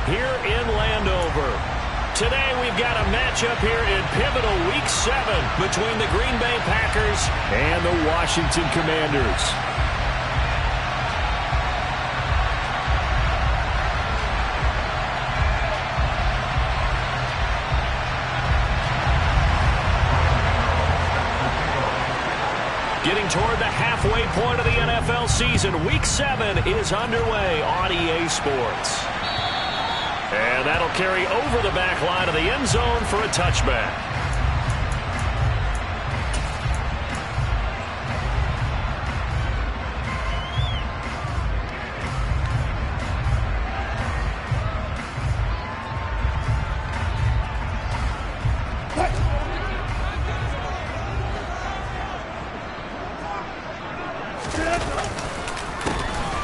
here in Landover. Today we've got a matchup here in pivotal Week 7 between the Green Bay Packers and the Washington Commanders. Getting toward the halfway point of the NFL season, Week 7 is underway on EA Sports. And that'll carry over the back line of the end zone for a touchback.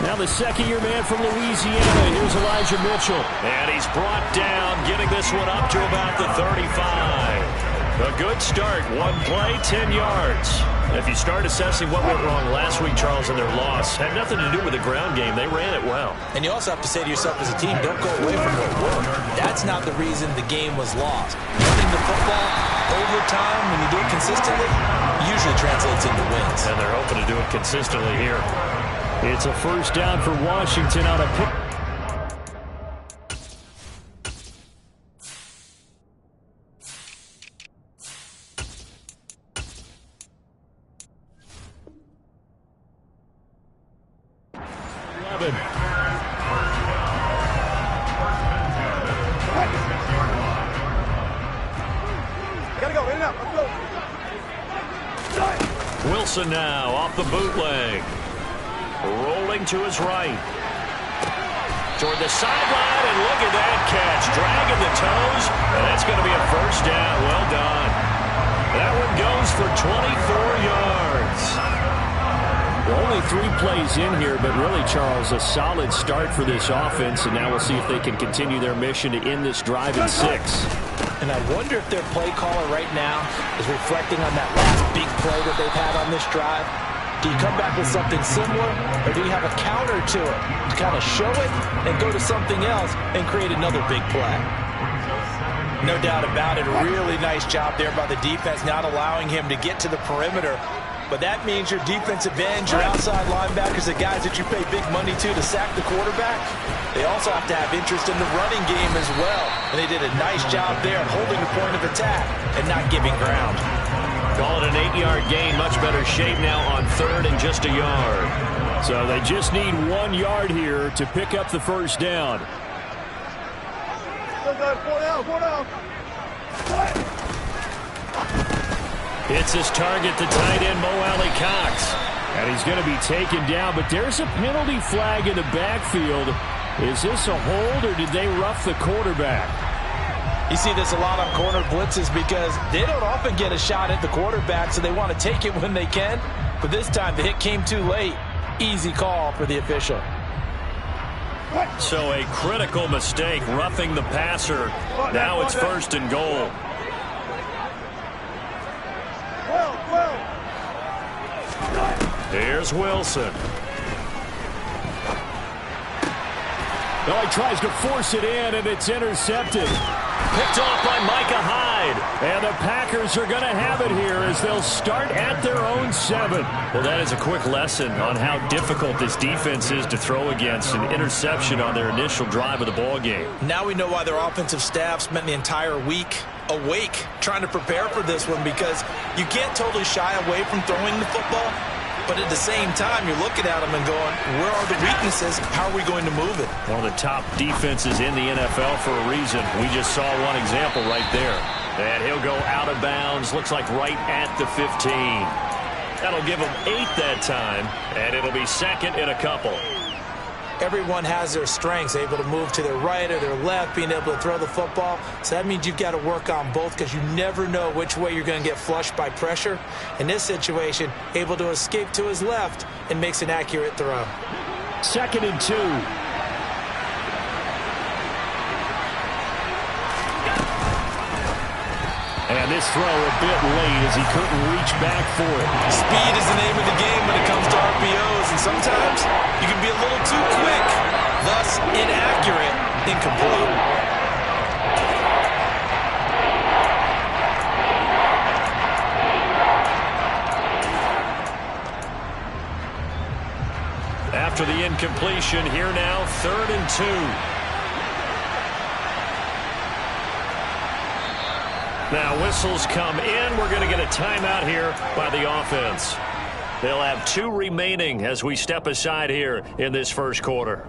Now the second-year man from Louisiana, here's Elijah Mitchell. And he's brought down, getting this one up to about the 35. A good start, one play, 10 yards. If you start assessing what went wrong last week, Charles, in their loss, had nothing to do with the ground game. They ran it well. And you also have to say to yourself as a team, don't go away from what worked. That's not the reason the game was lost. Running the football over time, when you do it consistently, usually translates into wins. And they're hoping to do it consistently here. It's a first down for Washington on a pick. 11. Gotta go, in and out, let's go. Wilson now off the bootleg. Rolling to his right. Toward the sideline, and look at that catch. Dragging the toes, and that's going to be a first down. Well done. That one goes for 24 yards. Only 3 plays in here, but really, Charles, a solid start for this offense, and now we'll see if they can continue their mission to end this drive in 6. And I wonder if their play caller right now is reflecting on that last big play that they've had on this drive. Do you come back with something similar, or do you have a counter to it to kind of show it and go to something else and create another big play? No doubt about it. A really nice job there by the defense, not allowing him to get to the perimeter. But that means your defensive ends, your outside linebackers, the guys that you pay big money to sack the quarterback, they also have to have interest in the running game as well. And they did a nice job there at holding the point of attack and not giving ground. Call it an 8-yard gain. Much better shape now on 3rd and just a yard. So they just need 1 yard here to pick up the first down. Go, go, 4 down, 4 down. Hits his target, the tight end, Mo Alley Cox. And he's going to be taken down, but there's a penalty flag in the backfield. Is this a hold, or did they rough the quarterback? You see this a lot on corner blitzes because they don't often get a shot at the quarterback, so they want to take it when they can. But this time, the hit came too late. Easy call for the official. So a critical mistake, roughing the passer. Now it's 1st and goal. Here's Wilson. No, he tries to force it in, and it's intercepted. Picked off by Micah Hyde. And the Packers are going to have it here as they'll start at their own 7. Well, that is a quick lesson on how difficult this defense is to throw against. An interception on their initial drive of the ball game. Now we know why their offensive staff spent the entire week awake trying to prepare for this one, because you can't totally shy away from throwing the football. But at the same time, you're looking at them and going, where are the weaknesses? How are we going to move it? One of the top defenses in the NFL for a reason. We just saw one example right there. And he'll go out of bounds. Looks like right at the 15. That'll give him 8 that time. And it'll be 2nd and a couple. Everyone has their strengths, able to move to their right or their left, being able to throw the football. So that means you've got to work on both, because you never know which way you're going to get flushed by pressure. In this situation, able to escape to his left and makes an accurate throw. 2nd and 2. And this throw a bit late as he couldn't reach back for it. Speed is the name of the game when it comes to RPOs, and sometimes you can be a little too quick, thus inaccurate. Incomplete. After the incompletion, here now, 3rd and 2. Now whistles come in. We're going to get a timeout here by the offense. They'll have 2 remaining as we step aside here in this first quarter.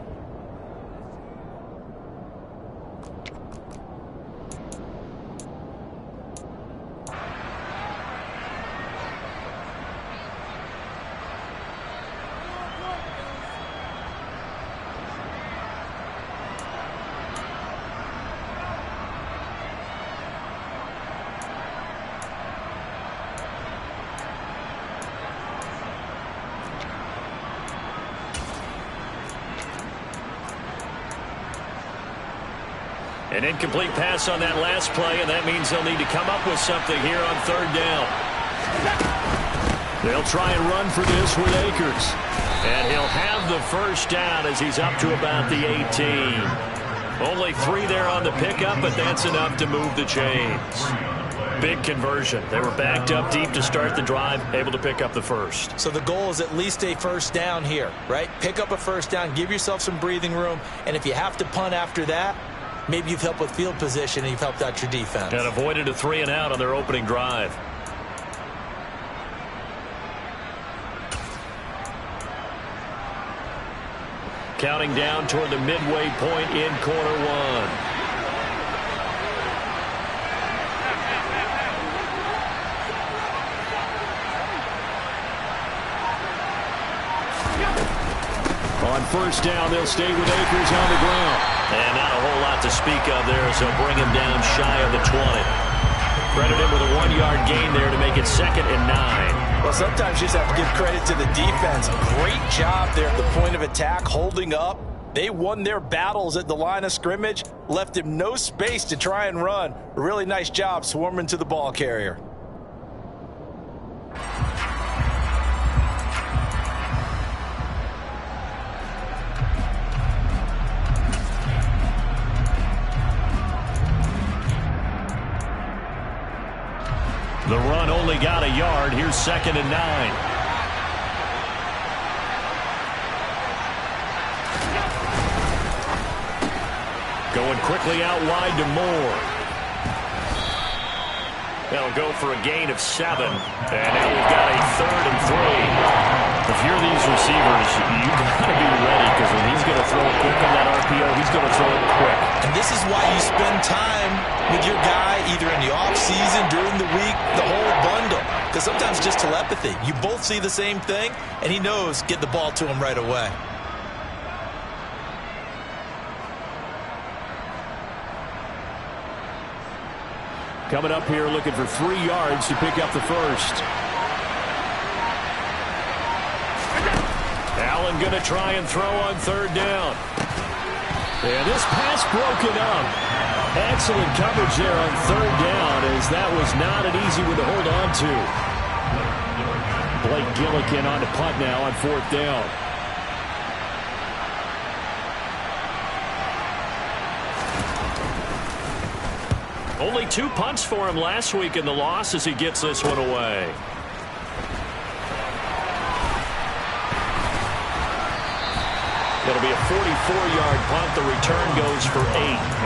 An incomplete pass on that last play, and that means they'll need to come up with something here on 3rd down. They'll try and run for this with Akers. And he'll have the first down as he's up to about the 18. Only 3 there on the pickup, but that's enough to move the chains. Big conversion. They were backed up deep to start the drive, able to pick up the first. So the goal is at least a first down here, right? Pick up a first down, give yourself some breathing room, and if you have to punt after that, maybe you've helped with field position and you've helped out your defense. And avoided a 3 and out on their opening drive. Counting down toward the midway point in quarter 1. On first down, they'll stay with Akers on the ground. And not a whole lot to speak of there, so bring him down shy of the 20. Credit him with a 1-yard gain there to make it 2nd and 9. Well, sometimes you just have to give credit to the defense. Great job there at the point of attack, holding up. They won their battles at the line of scrimmage, left him no space to try and run. A really nice job swarming to the ball carrier. The run only got a yard. Here's 2nd and 9. Going quickly out wide to Moore. They'll go for a gain of 7. And now we've got a 3rd and 3. If you're these receivers, you got to be ready, because when he's going to throw it quick on that RPO, he's going to throw it quick. And this is why you spend time with your guy either in the offseason, during the week, the whole bundle. Because sometimes just telepathy. You both see the same thing, and he knows get the ball to him right away. Coming up here looking for 3 yards to pick up the first. Allen going to try and throw on 3rd down. And this pass broken up. Excellent coverage there on 3rd down, as that was not an easy one to hold on to. Blake Gillikin on the punt now on 4th down. Only 2 punts for him last week in the loss as he gets this one away. It'll be a 44-yard punt. The return goes for 8.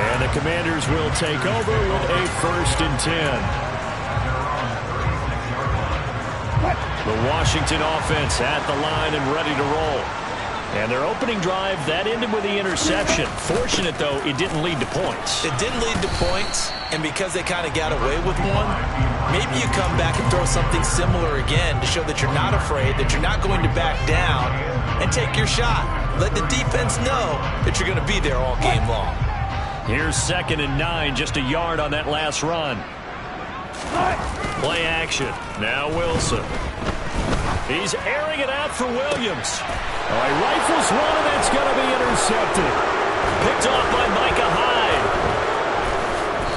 And the Commanders will take over with a 1st and 10. The Washington offense at the line and ready to roll. And their opening drive, that ended with the interception. Fortunate, though, it didn't lead to points. It didn't lead to points, and because they kind of got away with one, maybe you come back and throw something similar again to show that you're not afraid, that you're not going to back down, and take your shot. Let the defense know that you're going to be there all game long. Here's 2nd and 9, just a yard on that last run. Play action. Now Wilson. He's airing it out for Williams. All right, rifles one, and that's going to be intercepted. Picked off by Micah Hyde.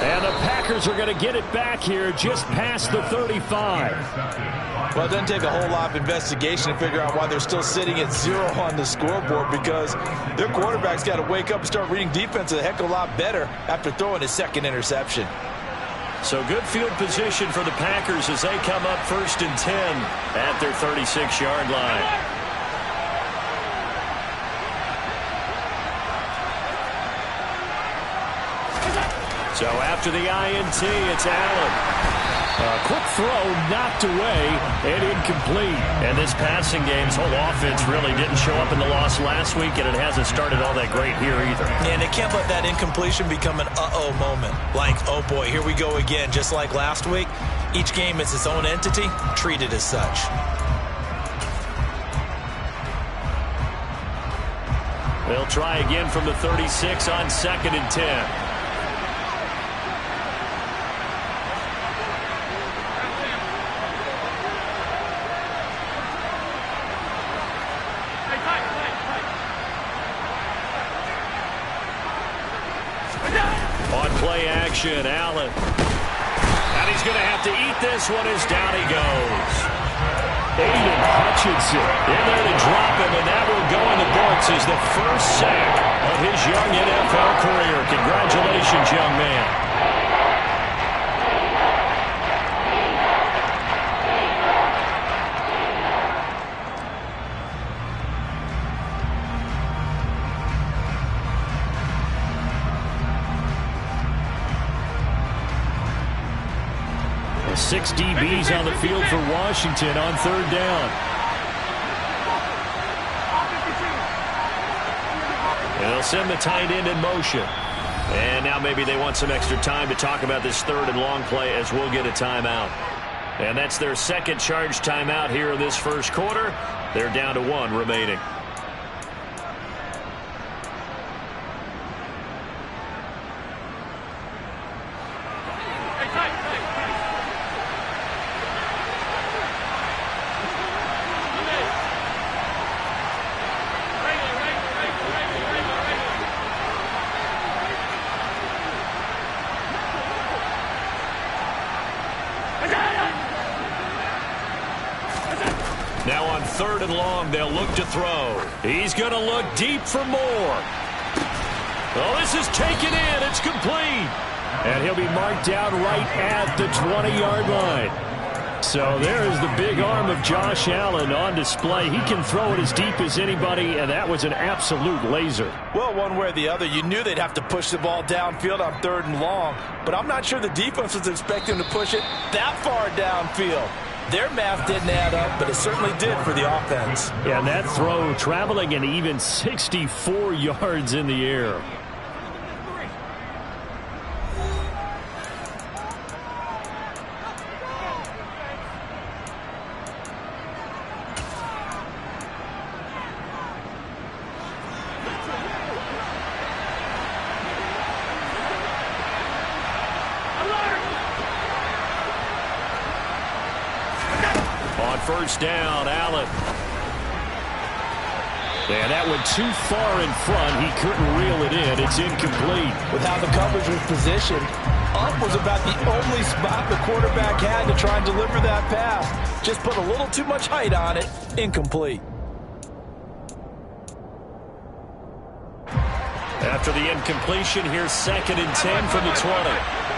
And the Packers Packers are going to get it back here just past the 35. Well, it doesn't take a whole lot of investigation to figure out why they're still sitting at 0 on the scoreboard, because their quarterback's got to wake up and start reading defense a heck of a lot better after throwing his second interception. So good field position for the Packers as they come up 1st and 10 at their 36-yard line. So after the INT, it's Allen. A quick throw knocked away and incomplete. And this passing game's whole offense really didn't show up in the loss last week, and it hasn't started all that great here either. And they can't let that incompletion become an uh-oh moment. Like, oh boy, here we go again. Just like last week, each game is its own entity, treated as such. They'll try again from the 36 on 2nd and 10. Allen. And he's going to have to eat this one as down he goes. Aiden Hutchinson in there to drop him, and that will go in the books as the first sack of his young NFL career. Congratulations, young man. Six DBs on the field for Washington on 3rd down. And they'll send the tight end in motion. And now maybe they want some extra time to talk about this 3rd and long play, as we'll get a timeout. And that's their second charge timeout here in this first quarter. They're down to 1 remaining. Now on 3rd and long, they'll look to throw. He's going to look deep for more. Oh, this is taken in. It's complete. And he'll be marked down right at the 20-yard line. So there is the big arm of Josh Allen on display. He can throw it as deep as anybody, and that was an absolute laser. Well, one way or the other, you knew they'd have to push the ball downfield on 3rd and long, but I'm not sure the defense was expecting to push it that far downfield. Their math didn't add up, but it certainly did for the offense. Yeah, and that throw traveling an even 64 yards in the air. First down, Allen. And that went too far in front. He couldn't reel it in. It's incomplete. With how the coverage was positioned, up was about the only spot the quarterback had to try and deliver that pass. Just put a little too much height on it. Incomplete. After the incompletion, here's 2nd and 10 from the 20.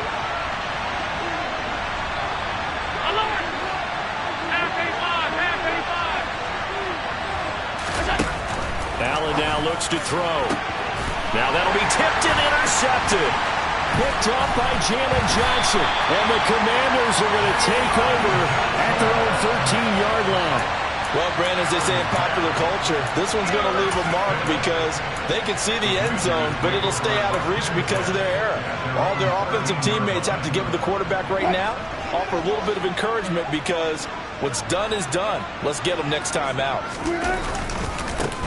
Allen now looks to throw. Now that'll be tipped and intercepted. Picked off by Jalen Johnson. And the Commanders are going to take over at their own 13-yard line. Well, Brandon, as they say in popular culture, this one's going to leave a mark because they can see the end zone, but it'll stay out of reach because of their error. All their offensive teammates have to give the quarterback right now, offer a little bit of encouragement because what's done is done. Let's get them next time out.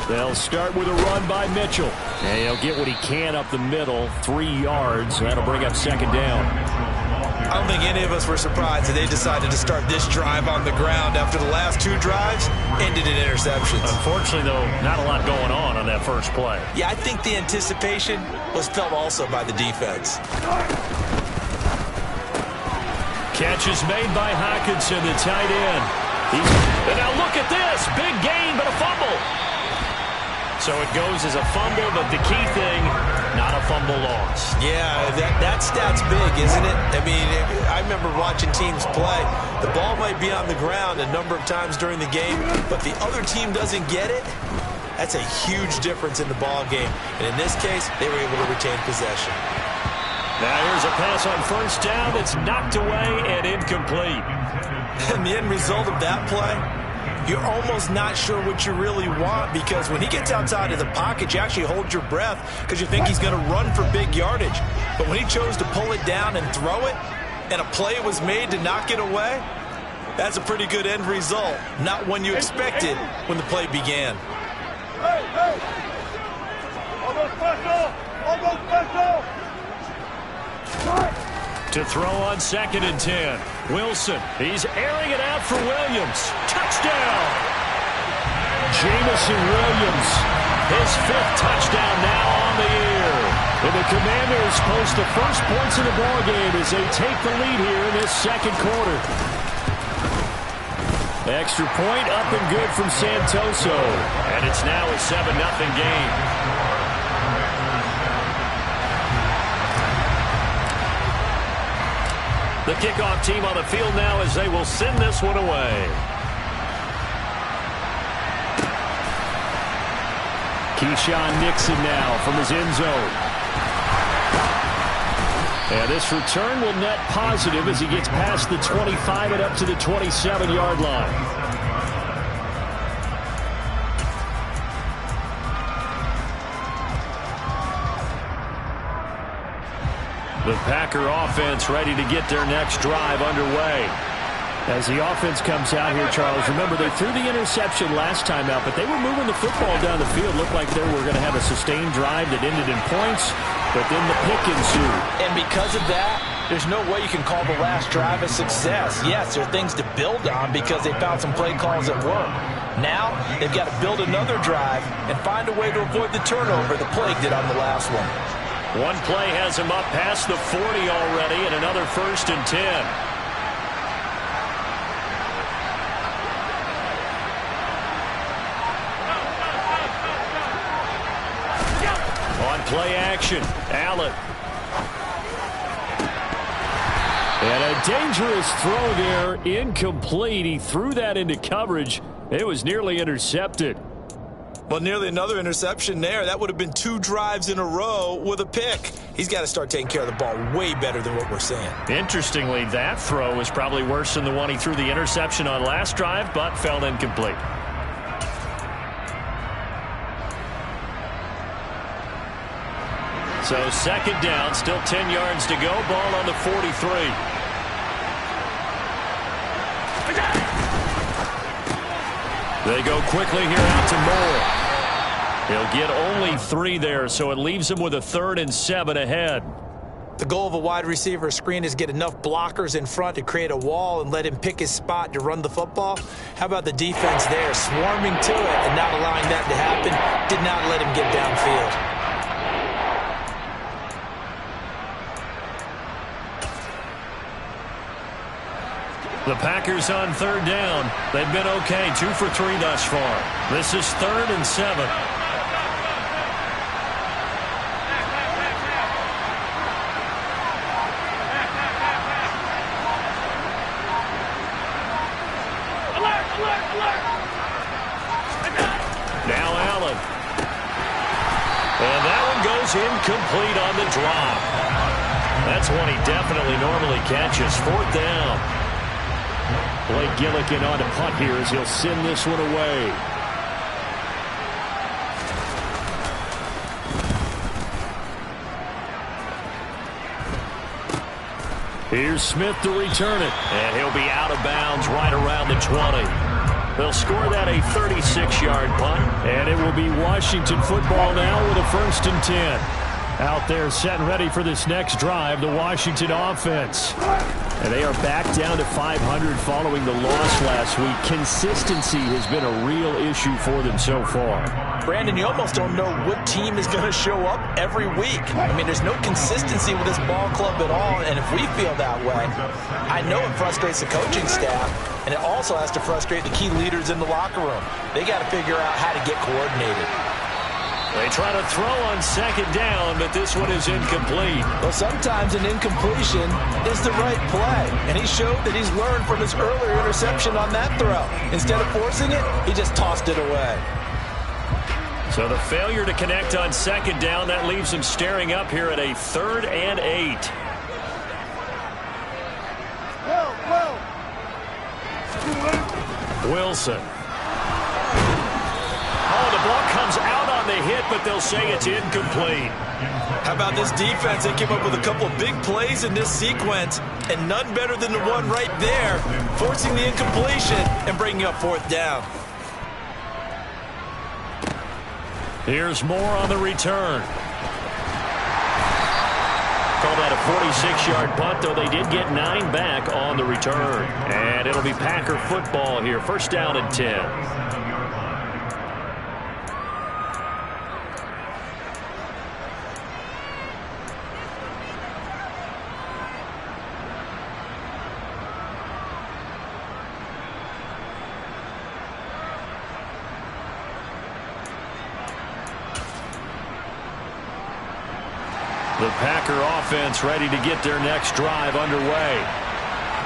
They'll start with a run by Mitchell. And he'll get what he can up the middle, 3 yards. That'll bring up 2nd down. I don't think any of us were surprised that they decided to start this drive on the ground after the last 2 drives ended in interceptions. Unfortunately, though, not a lot going on that first play. Yeah, I think the anticipation was felt also by the defense. Catch is made by Hockenson, the tight end. And now look at this. Big gain, but a fumble. So it goes as a fumble, but the key thing, not a fumble loss. Yeah, that stat's big, isn't it? I mean, I remember watching teams play. The ball might be on the ground a number of times during the game, but the other team doesn't get it. That's a huge difference in the ball game. And in this case, they were able to retain possession. Now here's a pass on first down. It's knocked away and incomplete. And the end result of that play, you're almost not sure what you really want, because when he gets outside of the pocket, you actually hold your breath because you think he's going to run for big yardage. But when he chose to pull it down and throw it, and a play was made to knock it away, that's a pretty good end result. Not one you expected when the play began. Hey! Almost special! Almost special! To throw on 2nd and 10. Wilson, he's airing it out for Williams. Touchdown! Jamison Williams, his 5th touchdown now on the year. And the Commanders post the first points of the ballgame as they take the lead here in this second quarter. Extra point up and good from Santoso. And it's now a 7-0 game. The kickoff team on the field now as they will send this one away. Keyshawn Nixon now from his end zone. And this return will net positive as he gets past the 25 and up to the 27-yard line. The Packer offense ready to get their next drive underway. As the offense comes out here, Charles, remember they threw the interception last time out, but they were moving the football down the field. Looked like they were going to have a sustained drive that ended in points, but then the pick ensued. And because of that, there's no way you can call the last drive a success. Yes, there are things to build on because they found some play calls that work. Now, they've got to build another drive and find a way to avoid the turnover the Plague did on the last one. One play has him up past the 40 already, and another 1st and 10. On play action, Allen. And a dangerous throw there, incomplete. He threw that into coverage. It was nearly intercepted. Well, nearly another interception there. That would have been 2 drives in a row with a pick. He's got to start taking care of the ball way better than what we're seeing. Interestingly, that throw was probably worse than the one he threw the interception on last drive, but fell incomplete. So 2nd down, still 10 yards to go. Ball on the 43. They go quickly here out to Moore. He'll get only 3 there, so it leaves him with a 3rd and 7 ahead. The goal of a wide receiver screen is get enough blockers in front to create a wall and let him pick his spot to run the football. How about the defense there, swarming to it and not allowing that to happen? Did not let him get downfield. The Packers on 3rd down. They've been okay, 2 for 3 thus far. This is 3rd and 7. Now Allen. And that one goes incomplete on the drop. That's one he definitely normally catches. 4th down. Blake Gillikin on to punt here as he'll send this one away. Here's Smith to return it. And he'll be out of bounds right around the 20. They'll score that a 36-yard punt. And it will be Washington football now with a 1st and 10. Out there set and ready for this next drive, the Washington offense. And they are back down to 500 following the loss last week. Consistency has been a real issue for them so far. Brandon, you almost don't know what team is going to show up every week. I mean, there's no consistency with this ball club at all, and if we feel that way, I know it frustrates the coaching staff, and it also has to frustrate the key leaders in the locker room. They got to figure out how to get coordinated. They try to throw on second down, but this one is incomplete. Well, sometimes an incompletion is the right play, and he showed that he's learned from his earlier interception on that throw. Instead of forcing it, he just tossed it away. So the failure to connect on second down, that leaves him staring up here at a 3rd and 8. Wilson. Oh, the ball comes out on the hit, but they'll say it's incomplete. How about this defense? They came up with a couple of big plays in this sequence, and none better than the one right there, forcing the incompletion and bringing up 4th down. Here's more on the return. Call that a 46-yard punt, though they did get 9 back on the return. And it'll be Packer football here. 1st down and 10. The Packer offense ready to get their next drive underway.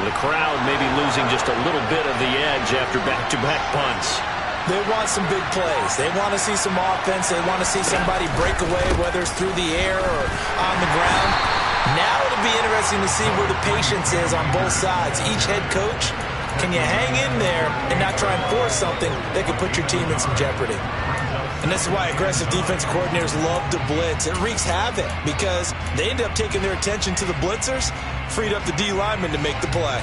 The crowd maybe losing just a little bit of the edge after back-to-back punts. They want some big plays. They want to see some offense. They want to see somebody break away, whether it's through the air or on the ground. Now it'll be interesting to see where the patience is on both sides. Each head coach, can you hang in there and not try and force something that could put your team in some jeopardy? And this is why aggressive defense coordinators love to blitz. It wreaks havoc because they end up taking their attention to the blitzers, freed up the D lineman to make the play.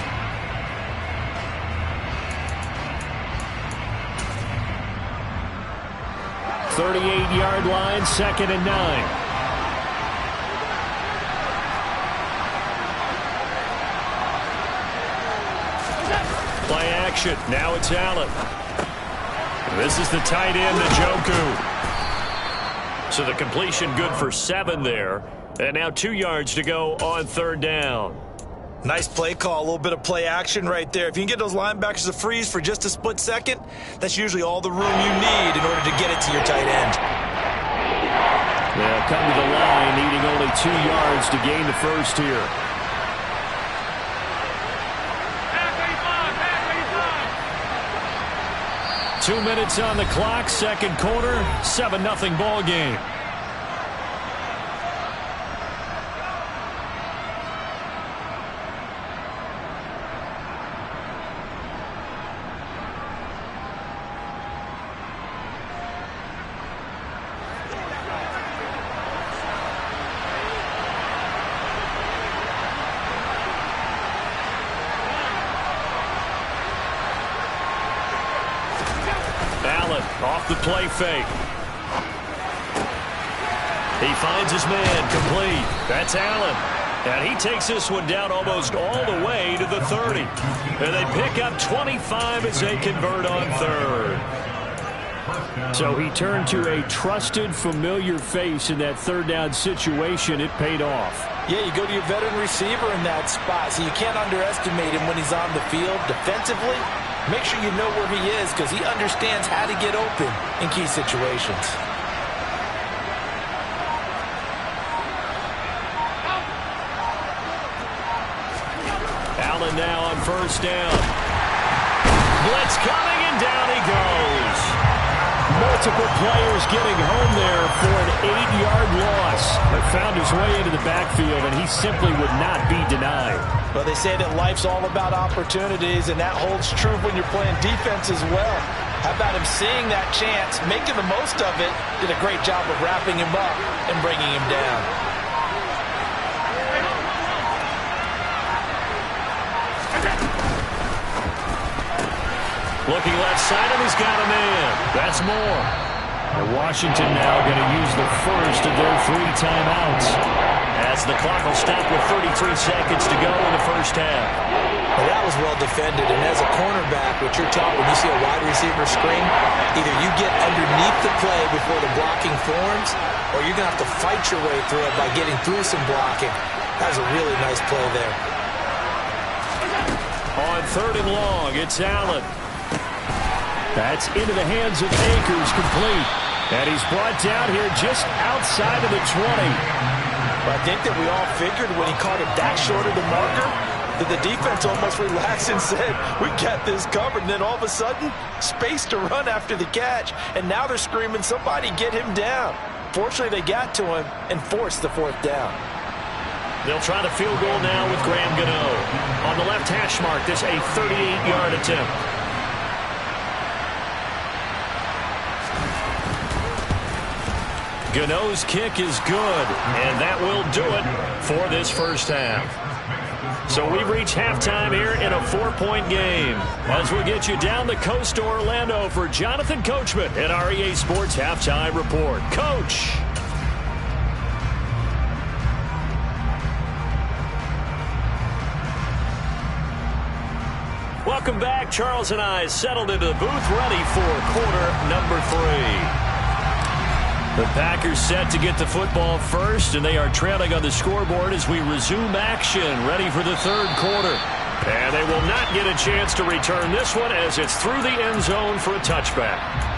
.38-yard line, 2nd and 9. Play action. Now it's Allen. This is the tight end, Njoku. So the completion good for 7 there. And now 2 yards to go on 3rd down. Nice play call, a little bit of play action right there. If you can get those linebackers to freeze for just a split second, that's usually all the room you need in order to get it to your tight end. They'll come to the line, needing only 2 yards to gain the first here. Back 2 minutes on the clock, 2nd quarter, 7-0 ball game. Off the play fake. He finds his man complete. That's Allen. And he takes this one down almost all the way to the 30. And they pick up 25 as they convert on 3rd. So he turned to a trusted, familiar face in that 3rd down situation. It paid off. Yeah, you go to your veteran receiver in that spot, so you can't underestimate him when he's on the field defensively. Make sure you know where he is because he understands how to get open in key situations. Allen now on 1st down. Blitz coming, and down he goes. Multiple players getting home there for an 8-yard loss. But found his way into the backfield, and he simply would not be denied. Well, they say that life's all about opportunities, and that holds true when you're playing defense as well. How about him seeing that chance, making the most of it, did a great job of wrapping him up and bringing him down. Looking left side, and he's got a man. That's more. And Washington now going to use the first of their 3 timeouts. As as the clock will stop with 33 seconds to go in the first half. Well, that was well defended, and as a cornerback, what you're taught when you see a wide receiver screen, either you get underneath the play before the blocking forms, or you're going to have to fight your way through it by getting through some blocking. That was a really nice play there. On 3rd and long, it's Allen. That's into the hands of Akers, complete. And he's brought down here just outside of the 20. Well, I think that we all figured when he caught it that short of the marker that the defense almost relaxed and said, we got this covered. And then all of a sudden, space to run after the catch. And now they're screaming, somebody get him down. Fortunately, they got to him and forced the 4th down. They'll try the field goal now with Graham Gano. On the left hash mark, this a 38-yard attempt. Gano's kick is good, and that will do it for this first half. So we've reached halftime here in a 4-point game. As we get you down the coast to Orlando for Jonathan Coachman at our EA Sports Halftime Report. Coach! Welcome back. Charles and I settled into the booth ready for quarter number 3. The Packers set to get the football first, and they are trailing on the scoreboard as we resume action, ready for the 3rd quarter. And they will not get a chance to return this one as it's through the end zone for a touchback.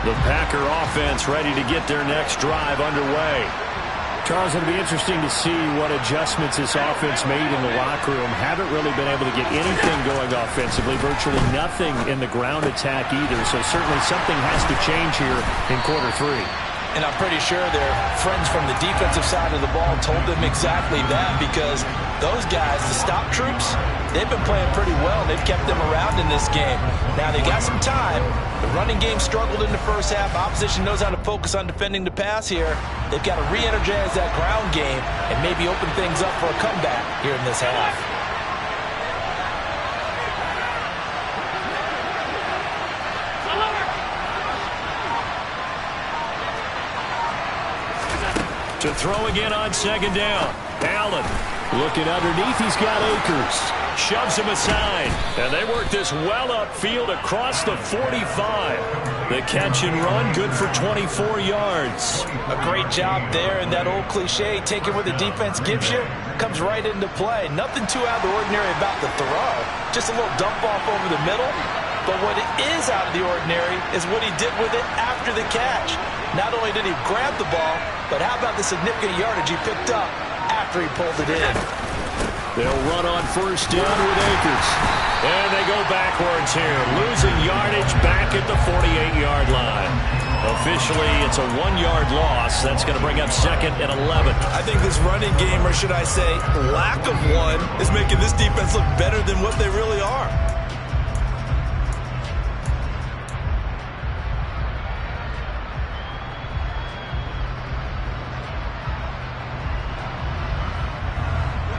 The Packer offense ready to get their next drive underway. Charles, it'll be interesting to see what adjustments this offense made in the locker room. Haven't really been able to get anything going offensively, virtually nothing in the ground attack either. So certainly something has to change here in quarter 3. And I'm pretty sure their friends from the defensive side of the ball told them exactly that, because those guys, the stop troops, they've been playing pretty well. They've kept them around in this game. Now they got some time. The running game struggled in the first half. Opposition knows how to focus on defending the pass here. They've got to re-energize that ground game and maybe open things up for a comeback here in this half. To throw again on 2nd down. Allen looking underneath. He's got Akers. Shoves him aside. And they work this well upfield across the 45. The catch and run good for 24 yards. A great job there, and that old cliche, taking what the defense gives you, comes right into play. Nothing too out of the ordinary about the throw. Just a little dump off over the middle. But what is out of the ordinary is what he did with it after the catch. Not only did he grab the ball, but how about the significant yardage he picked up after he pulled it in? They'll run on 1st down with Akers. And they go backwards here, losing yardage back at the 48-yard line. Officially, it's a 1-yard loss. That's going to bring up 2nd and 11. I think this running game, or should I say lack of one, is making this defense look better than what they really are.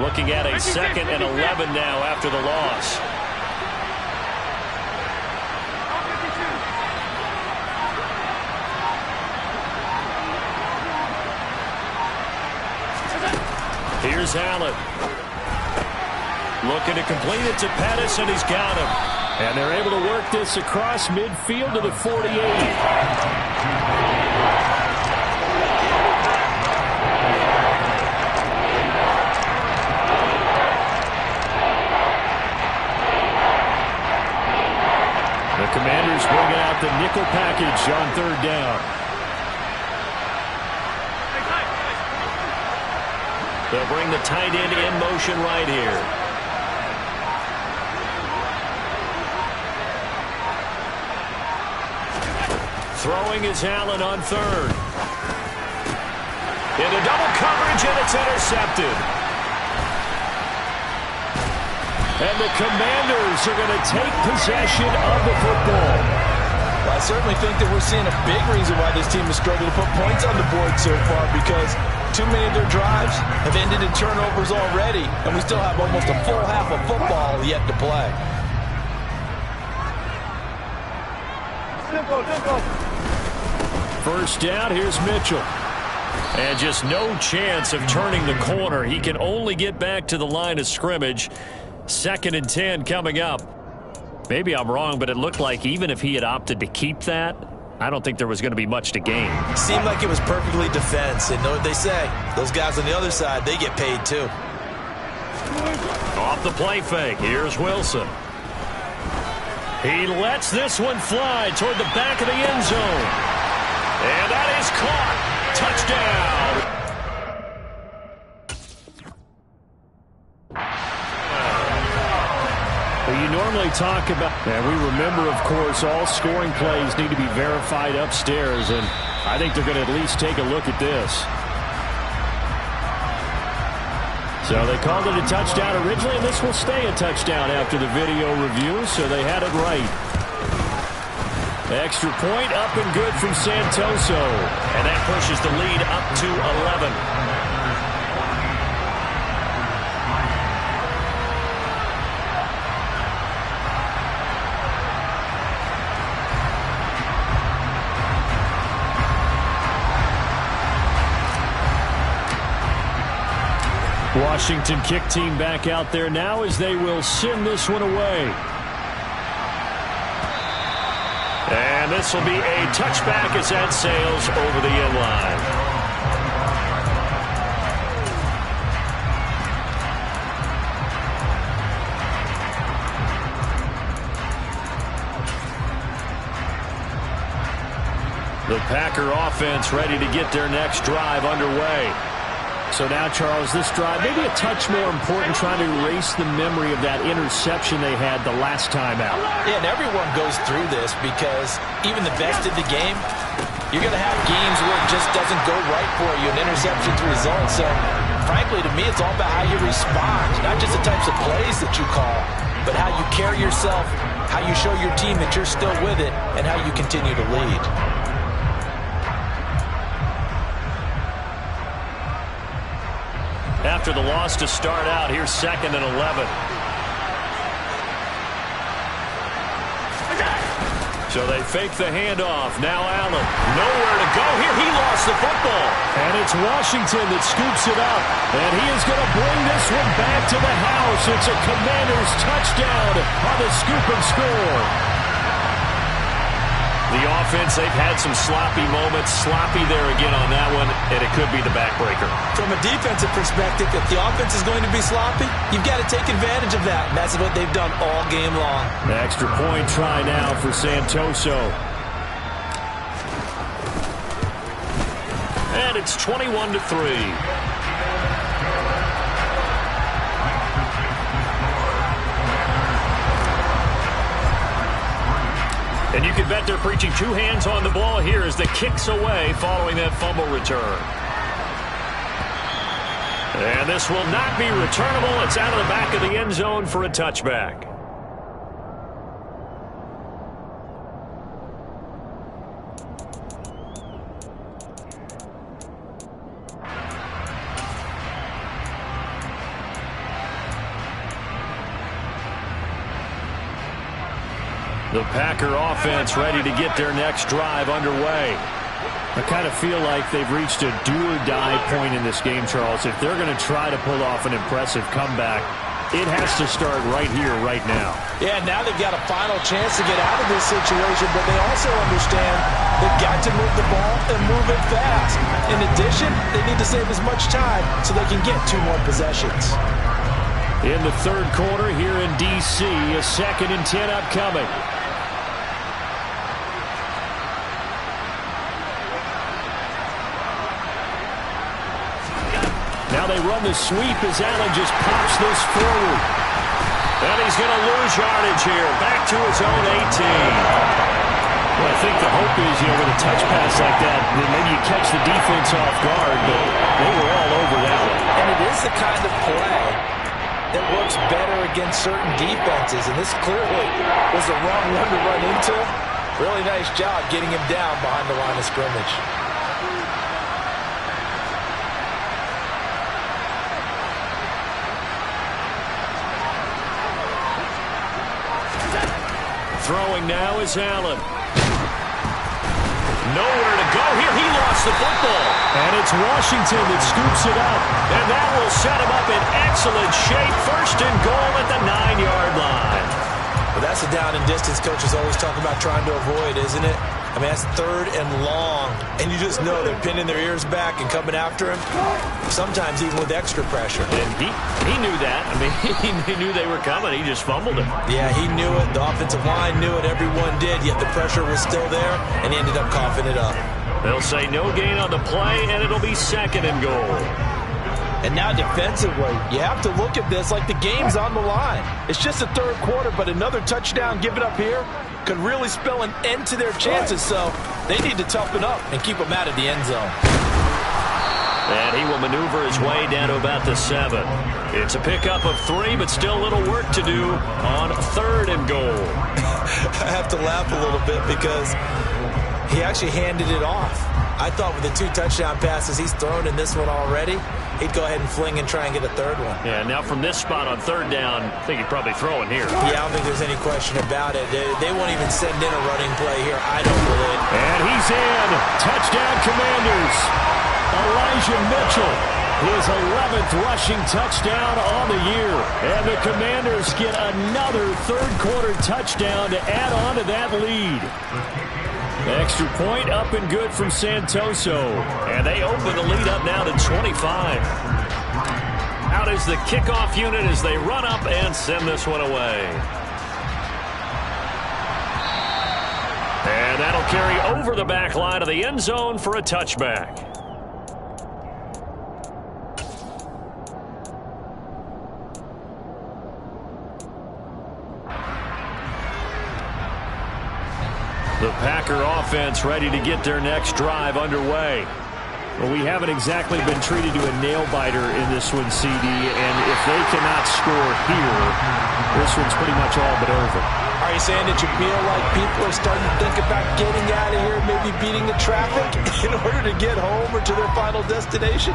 Looking at a 2nd and 11 now after the loss. Here's Allen. Looking to complete it to Pettis, and he's got him. And they're able to work this across midfield to the 48. The Commanders bringing out the nickel package on 3rd down. They'll bring the tight end in motion right here. Throwing is Allen on 3rd. Into double coverage, and it's intercepted. And the Commanders are going to take possession of the football. Well, I certainly think that we're seeing a big reason why this team has struggled to put points on the board so far, because too many of their drives have ended in turnovers already, and we still have almost a full half of football yet to play. First down, here's Mitchell. And just no chance of turning the corner. He can only get back to the line of scrimmage. 2nd and 10 coming up. Maybe I'm wrong, but it looked like even if he had opted to keep that, I don't think there was going to be much to gain. Seemed like it was perfectly defense. And know what they say? Those guys on the other side, they get paid too. Off the play fake, here's Wilson. He lets this one fly toward the back of the end zone. And that is caught. Touchdown. Well, you normally talk about, and we remember, of course, all scoring plays need to be verified upstairs, and I think they're going to at least take a look at this. So they called it a touchdown originally, and this will stay a touchdown after the video review, so they had it right. Extra point up and good from Santoso. And that pushes the lead up to 11. Washington kick team back out there now as they will send this one away. And this will be a touchback as that sails over the end line. The Packer offense ready to get their next drive underway. So now, Charles, this drive maybe a touch more important, trying to erase the memory of that interception they had the last time out. Yeah, and everyone goes through this because even the best of the game, you're going to have games where it just doesn't go right for you, and interceptions result. So, frankly, to me, it's all about how you respond, not just the types of plays that you call, but how you carry yourself, how you show your team that you're still with it, and how you continue to lead. After the loss to start out, here's 2nd and 11. So they fake the handoff. Now Allen. Nowhere to go here. He lost the football. And it's Washington that scoops it up. And he is going to bring this one back to the house. It's a Commanders touchdown on the scoop and score. The offense, they've had some sloppy moments. Sloppy there again on that one, and it could be the backbreaker. From a defensive perspective, if the offense is going to be sloppy, you've got to take advantage of that. And that's what they've done all game long. The extra point try now for Santoso. And it's 21-3. And you can bet they're preaching two hands on the ball here as the kick's away following that fumble return. And this will not be returnable. It's out of the back of the end zone for a touchback. The Packer offense ready to get their next drive underway. I kind of feel like they've reached a do-or-die point in this game, Charles. If they're going to try to pull off an impressive comeback, it has to start right here, right now. Yeah, now they've got a final chance to get out of this situation, but they also understand they've got to move the ball and move it fast. In addition, they need to save as much time so they can get 2 more possessions. In the third quarter here in D.C., a 2nd and 10 upcoming. Now they run the sweep as Allen just pops this forward. And he's going to lose yardage here. Back to his own 18. Well, I think the hope is, with a touch pass like that, then maybe you catch the defense off guard, but they were all over that one. And it is the kind of play that works better against certain defenses, and this clearly was the wrong one to run into. Really nice job getting him down behind the line of scrimmage. Throwing now is Allen. Nowhere to go here. He lost the football. And it's Washington that scoops it up. And that will set him up in excellent shape. First and goal at the 9-yard line. Well, that's a down and distance coaches always talk about trying to avoid, isn't it? I mean, that's 3rd and long. And you just know they're pinning their ears back and coming after him. Sometimes even with extra pressure. And he knew that. I mean, he knew they were coming. He just fumbled it. Yeah, he knew it. The offensive line knew it. Everyone did. Yet the pressure was still there. And he ended up coughing it up. They'll say no gain on the play, and it'll be 2nd and goal. And now defensively, you have to look at this like the game's on the line. It's just the 3rd quarter, but another touchdown given up here could really spell an end to their chances. So they need to toughen up and keep them out of the end zone. And he will maneuver his way down to about the 7. It's a pickup of 3, but still a little work to do on 3rd and goal. I have to laugh a little bit because he actually handed it off. I thought with the 2 touchdown passes he's thrown in this one already, he'd go ahead and fling and try and get a 3rd one. Yeah, now from this spot on 3rd down, I think he'd probably throw it here. Yeah, I don't think there's any question about it. They won't even send in a running play here, I don't believe. And he's in. Touchdown, Commanders. Elijah Mitchell, his 11th rushing touchdown on the year. And the Commanders get another 3rd quarter touchdown to add on to that lead. Extra point up and good from Santoso. And they open the lead up now to 25. Out is the kickoff unit as they run up and send this one away. And that'll carry over the back line of the end zone for a touchback. The Packer offense ready to get their next drive underway. Well, we haven't exactly been treated to a nail-biter in this one, CD, and if they cannot score here, this one's pretty much all but over. Are you saying that you feel like people are starting to think about getting out of here, maybe beating the traffic in order to get home or to their final destination?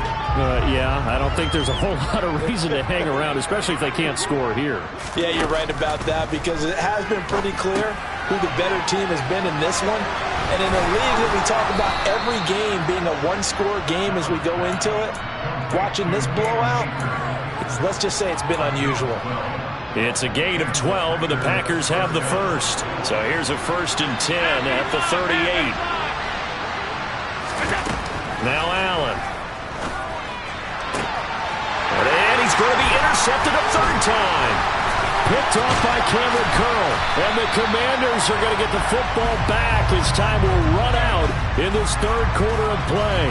Yeah, I don't think there's a whole lot of reason to hang around, especially if they can't score here. Yeah, you're right about that because it has been pretty clear who the better team has been in this one. And in a league that we talk about every game being a one-score game as we go into it, watching this blowout, let's just say it's been unusual. It's a gain of 12, and the Packers have the first. So here's a 1st and 10 at the 38. Now Allen. And he's going to be intercepted a 3rd time. Picked off by Cameron Curl. And the Commanders are going to get the football back as time will run out in this 3rd quarter of play.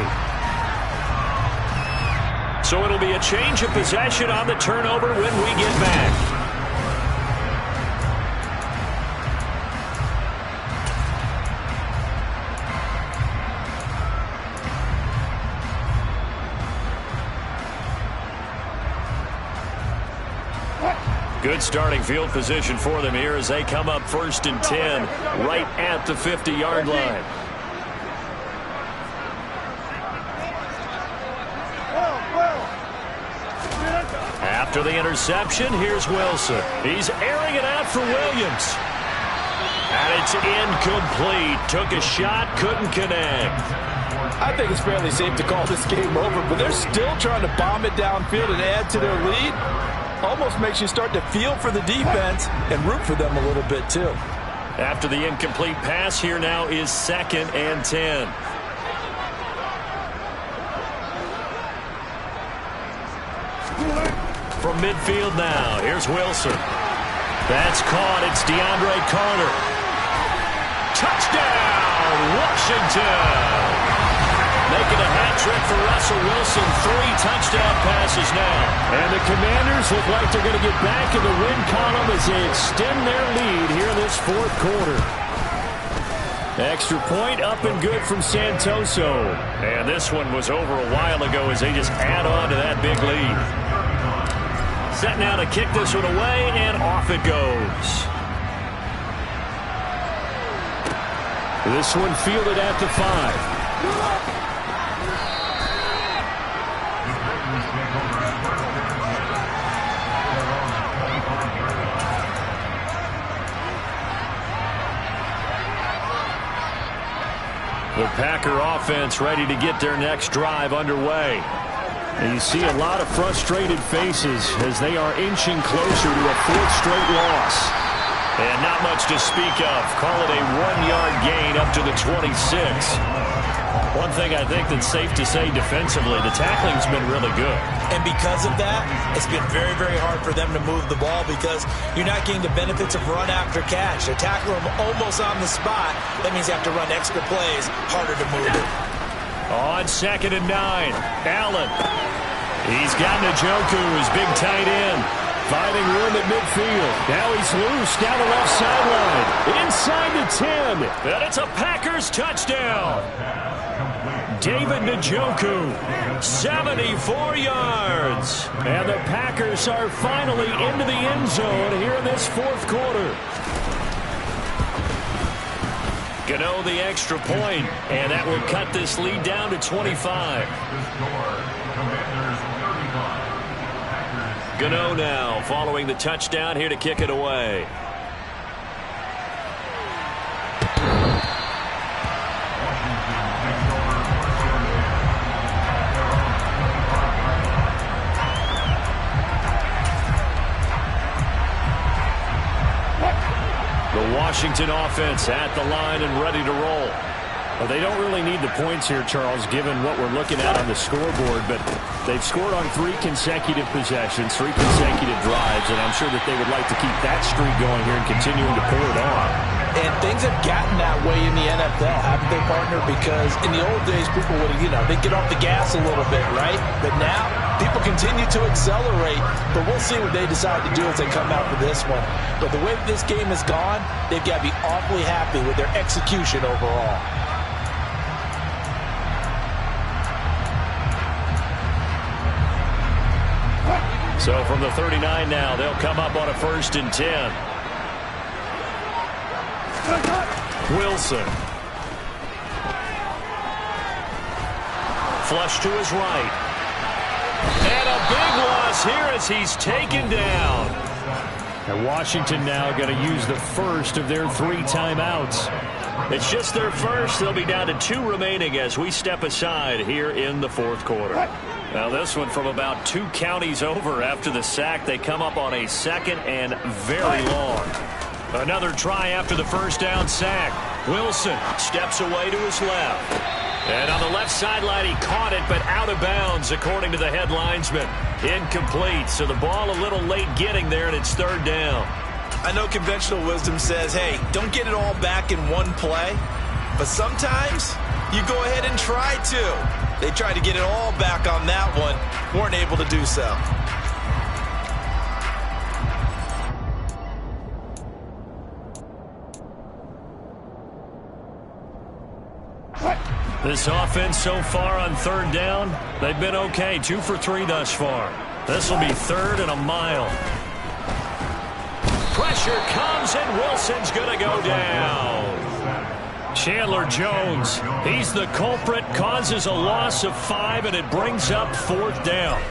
So it'll be a change of possession on the turnover when we get back. Good starting field position for them here as they come up 1st and 10 right at the 50-yard line. After the interception, here's Wilson. He's airing it out for Williams. And it's incomplete. Took a shot, couldn't connect. I think it's fairly safe to call this game over, but they're still trying to bomb it downfield and add to their lead. Almost makes you start to feel for the defense and root for them a little bit, too. After the incomplete pass, here now is 2nd and 10. From midfield now, here's Wilson. That's caught. It's DeAndre Carter. Touchdown, Washington! Making a hat trick for Russell Wilson. 3 touchdown passes now. And the Commanders look like they're going to get back in the win column as they extend their lead here in this 4th quarter. Extra point up and good from Santoso. And this one was over a while ago as they just add on to that big lead. Set now to kick this one away, and off it goes. This one fielded at the 5. The Packer offense ready to get their next drive underway. And you see a lot of frustrated faces as they are inching closer to a 4th straight loss. And not much to speak of. Call it a 1-yard gain up to the 26. One thing I think that's safe to say defensively, the tackling's been really good. And because of that, it's been very, very hard for them to move the ball because you're not getting the benefits of run after catch. They tackle them almost on the spot. That means you have to run extra plays, harder to move it. On 2nd and 9, Allen. He's got Njoku, his big tight end. Finding room at midfield. Now he's loose down the left sideline. Inside the 10. And it's a Packers touchdown. David Njoku, 74 yards. And the Packers are finally into the end zone here in this 4th quarter. Gano the extra point, and that will cut this lead down to 25. Gano now following the touchdown here to kick it away. The Washington offense at the line and ready to roll. Well, they don't really need the points here, Charles, given what we're looking at on the scoreboard, but they've scored on 3 consecutive possessions, 3 consecutive drives, and I'm sure that they would like to keep that streak going here and continuing to pull it on. And things have gotten that way in the NFL, haven't they, partner? Because in the old days, people would, they'd get off the gas a little bit, right? But now, people continue to accelerate, but we'll see what they decide to do as they come out for this one. But the way that this game has gone, they've got to be awfully happy with their execution overall. So from the 39 now, they'll come up on a 1st and 10. Wilson. Flush to his right. And a big loss here as he's taken down. And Washington now going to use the first of their 3 timeouts. It's just their first. They'll be down to 2 remaining as we step aside here in the 4th quarter. Now this one from about 2 counties over after the sack. They come up on a 2nd and very long. Another try after the 1st down sack. Wilson steps away to his left. And on the left sideline, he caught it, but out of bounds, according to the head linesman. Incomplete, so the ball a little late getting there, and it's 3rd down. I know conventional wisdom says, hey, don't get it all back in one play. But sometimes you go ahead and try to. They tried to get it all back on that one. Weren't able to do so. This offense so far on 3rd down, they've been okay. 2 for 3 thus far. This will be 3rd and a mile. Pressure comes, and Wilson's going to go down. Chandler Jones, he's the culprit, causes a loss of 5, and it brings up 4th down.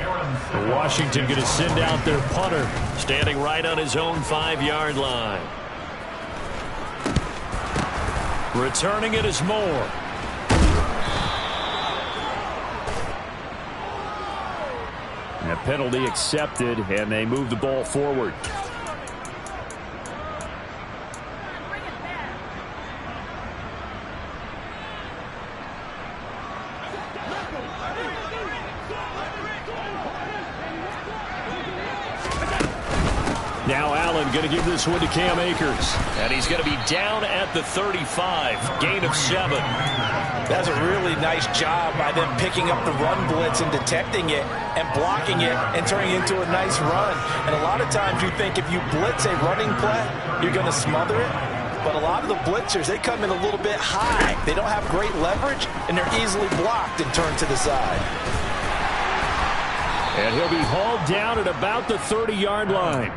Washington going to send out their punter, standing right on his own 5-yard line. Returning it is Moore. And a penalty accepted, and they move the ball forward. Now Allen going to give this one to Cam Akers. And he's going to be down at the 35. Gain of 7. That's a really nice job by them picking up the run blitz and detecting it and blocking it and turning it into a nice run. And a lot of times you think if you blitz a running play, you're going to smother it. But a lot of the blitzers, they come in a little bit high. They don't have great leverage, and they're easily blocked and turned to the side. And he'll be hauled down at about the 30-yard line.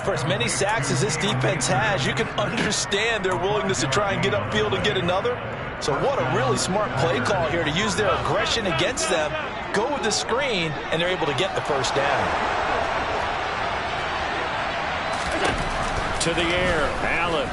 For as many sacks as this defense has, you can understand their willingness to try and get upfield and get another. So what a really smart play call here to use their aggression against them, go with the screen, and they're able to get the first down. To the air, Allen.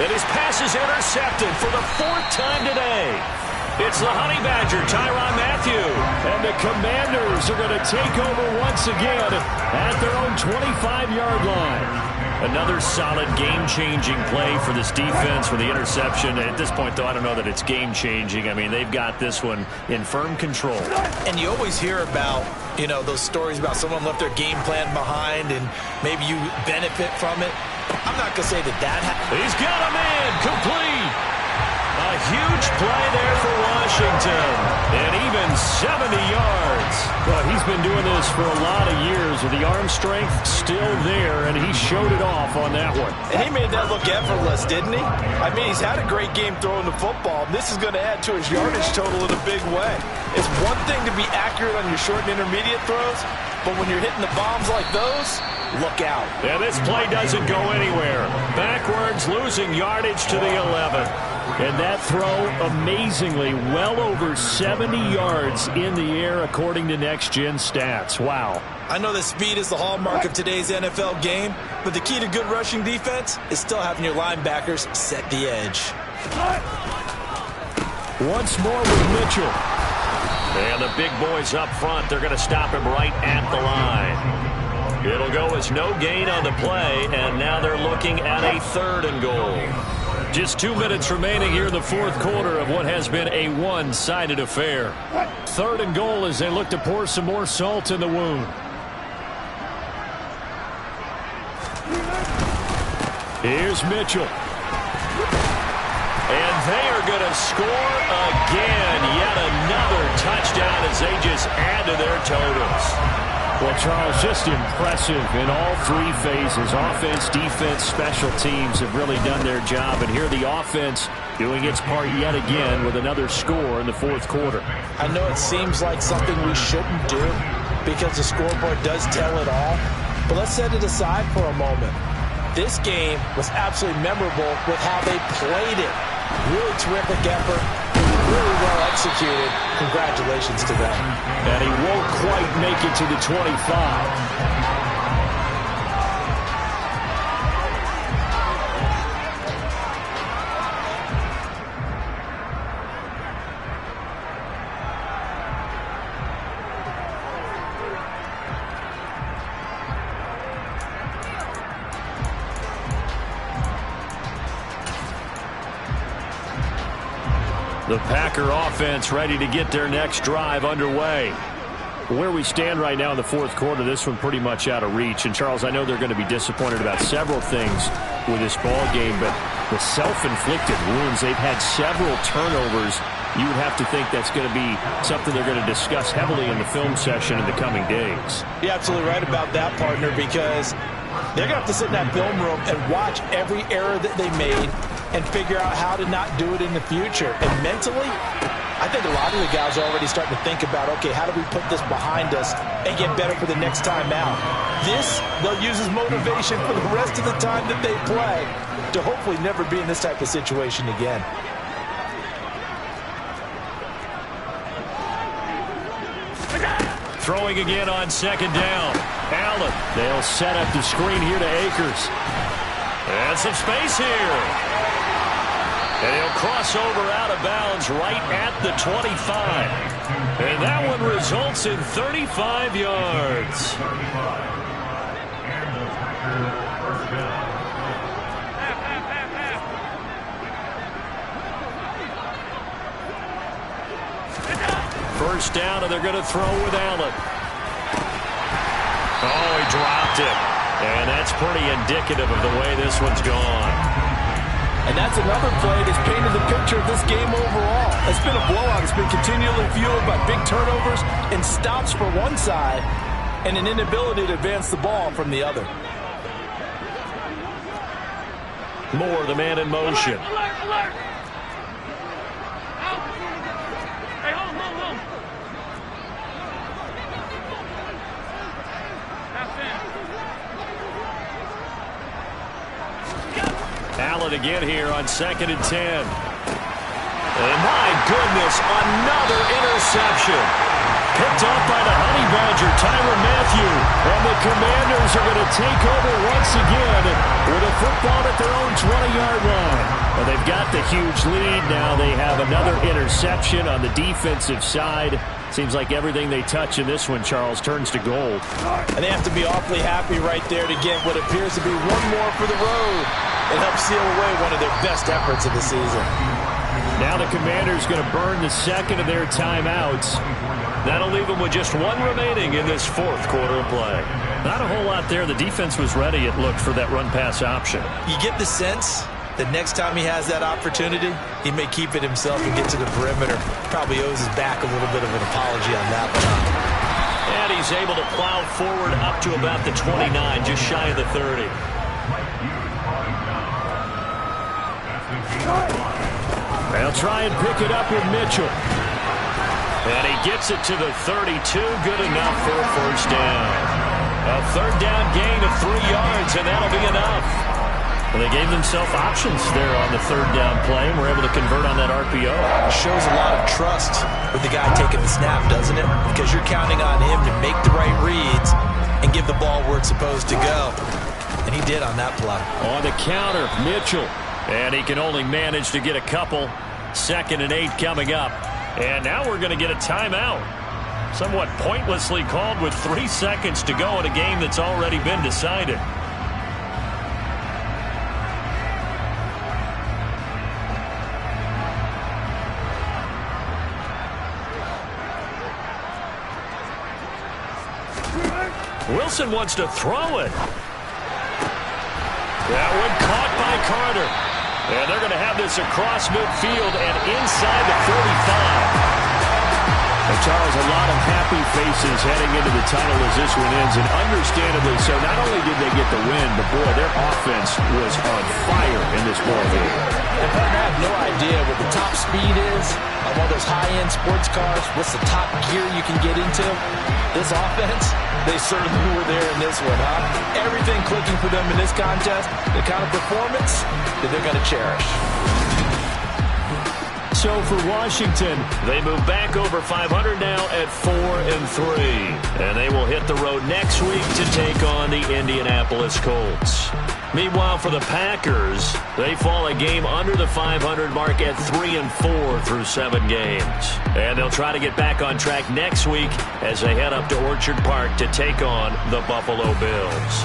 And his pass is intercepted for the 4th time today. It's the Honey Badger, Tyrann Mathieu. And the Commanders are going to take over once again at their own 25-yard line. Another solid game-changing play for this defense with the interception. At this point, though, I don't know that it's game-changing. I mean, they've got this one in firm control. And you always hear about, you know, those stories about someone left their game plan behind and maybe you benefit from it. I'm not going to say that happened. He's got a man complete. A huge play there for Washington. And even 70 yards. Well, he's been doing this for a lot of years with the arm strength still there, and he showed it off on that one. And he made that look effortless, didn't he? I mean, he's had a great game throwing the football. This is going to add to his yardage total in a big way. It's one thing to be accurate on your short and intermediate throws, but when you're hitting the bombs like those, look out. Yeah, this play doesn't go anywhere. Backwards, losing yardage to the 11. And that throw, amazingly, well over 70 yards in the air, according to Next Gen Stats. Wow. I know that speed is the hallmark of today's NFL game, but the key to good rushing defense is still having your linebackers set the edge. Once more with Mitchell. And the big boys up front, they're going to stop him right at the line. It'll go as no gain on the play, and now they're looking at a 3rd and goal. Just 2 minutes remaining here in the 4th quarter of what has been a one-sided affair. 3rd and goal as they look to pour some more salt in the wound. Here's Mitchell. And they are going to score again. Yet another touchdown as they just add to their totals. Well, Charles, just impressive in all 3 phases. Offense, defense, special teams have really done their job. And here the offense doing its part yet again with another score in the 4th quarter. I know it seems like something we shouldn't do because the scoreboard does tell it all. But let's set it aside for a moment. This game was absolutely memorable with how they played it. Really terrific effort. Really well executed. Congratulations to them. And he won't quite make it to the 25. The Packer offense ready to get their next drive underway. Where we stand right now in the 4th quarter, this one pretty much out of reach. And, Charles, I know they're going to be disappointed about several things with this ball game, but the self-inflicted wounds, they've had several turnovers. You would have to think that's going to be something they're going to discuss heavily in the film session in the coming days. You're absolutely right about that, partner, because they're going to have to sit in that film room and watch every error that they made and figure out how to not do it in the future. And mentally, I think a lot of the guys are already starting to think about, okay, how do we put this behind us and get better for the next time out? This, they'll use as motivation for the rest of the time that they play to hopefully never be in this type of situation again. Throwing again on 2nd down. Allen. They'll set up the screen here to Akers. And some space here. And he'll cross over out of bounds right at the 25. And that one results in 35 yards. First down, and they're going to throw with Allen. Oh, he dropped it. And that's pretty indicative of the way this one's gone. And that's another play that's painted the picture of this game overall. It's been a blowout. It's been continually fueled by big turnovers and stops for one side and an inability to advance the ball from the other. Moore, the man in motion. Alert, alert! Out! Hey, hold. Pass it again here on 2nd and 10. And my goodness, another interception. Picked off by the Honey Badger, Tyrann Mathieu. And the Commanders are going to take over once again with a football at their own 20-yard line. Well, they've got the huge lead. Now they have another interception on the defensive side. Seems like everything they touch in this one, Charles, turns to gold. And they have to be awfully happy right there to get what appears to be one more for the road. It helps seal away one of their best efforts of the season. Now the Commanders going to burn the second of their timeouts. That'll leave them with just one remaining in this fourth quarter of play. Not a whole lot there. The defense was ready, it looked, for that run-pass option. You get the sense that next time he has that opportunity, he may keep it himself and get to the perimeter. Probably owes his back a little bit of an apology on that one. And he's able to plow forward up to about the 29, just shy of the 30. They'll try and pick it up with Mitchell. And he gets it to the 32. Good enough for a first down. A third down gain of 3 yards, and that'll be enough. Well, they gave themselves options there on the third down play, and were able to convert on that RPO. It shows a lot of trust with the guy taking the snap, doesn't it? Because you're counting on him to make the right reads and give the ball where it's supposed to go. And he did on that play. On the counter, Mitchell. And he can only manage to get a couple. 2nd and 8 coming up. And now we're going to get a timeout. Somewhat pointlessly called with 3 seconds to go in a game that's already been decided. Wilson wants to throw it. That one caught by Carter. And they're going to have this across midfield and inside the 45. And Charles, a lot of happy faces heading into the tunnel as this one ends, and understandably so. Not only did they get the win, but boy, their offense was on fire in this ball game. And partner, I have no idea what the top speed is on one of those high-end sports cars. What's the top gear you can get into? This offense, they certainly were there in this one, huh? Everything clicking for them in this contest, the kind of performance that they're going to cherish. So for Washington, they move back over 500 now at 4-3. And they will hit the road next week to take on the Indianapolis Colts. Meanwhile, for the Packers, they fall a game under the 500 mark at 3-4 through 7 games. And they'll try to get back on track next week as they head up to Orchard Park to take on the Buffalo Bills.